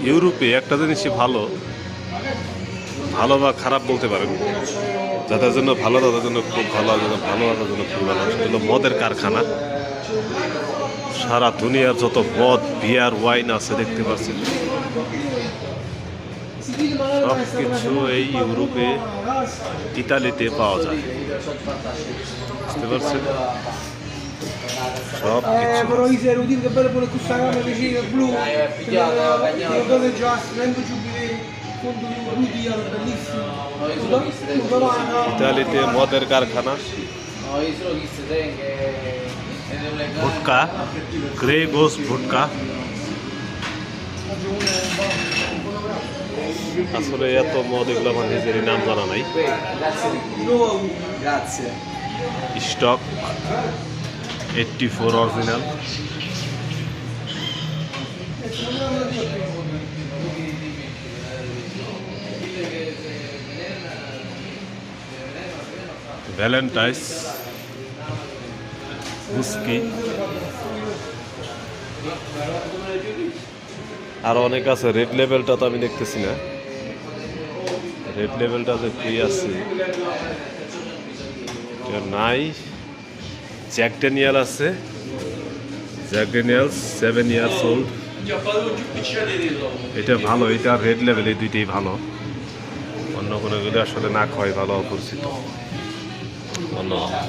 ইউরোপে একটা জিনিসই ভালো, ভালো বা খারাপ বলতে পারেন, যাদের জন্য ভালো তাদের জন্য খুব ভালো, যাদের ভালো তাদের জন্য খুব ভালো। সেটা হলো মদের কারখানা। সারা দুনিয়ার যত মদ, বিয়ার, ওয়াইন আছে দেখতে পাচ্ছেন, সব কিছু এই ইউরোপে, ইতালিতে পাওয়া যায়। বুঝতে পারছেন, সব কিছু। Però i sei utili che bello pure questa gamma vicino blu. Dove già prendo giù di fondo di blu di bellissimo. ইতালিতে মদের কারখানা, ভুটকা, গ্রে গোস ভুটকা। আসলে এত মদ এগুলো আমার নিজেরই নাম জানা নাই। Grazie. Stock 84 original. Valentine's husky, আর অনেক আছে। রেড লেভেলটা তো আমি দেখতেছি না, রেড লেভেলটা যে ফ্রি আছে নাই। জ্যাক ড্যানিয়েল আছে, জ্যাক ড্যানিয়েলস 7 ইয়ার্স ওল্ড। এটা ভালো, এটা রেড লেভেল, এই দুইটাই ভালো। অন্য কোনো গুলো আসলে না খাওয়াই ভালো, অপরিচিত। ধন্যবাদ।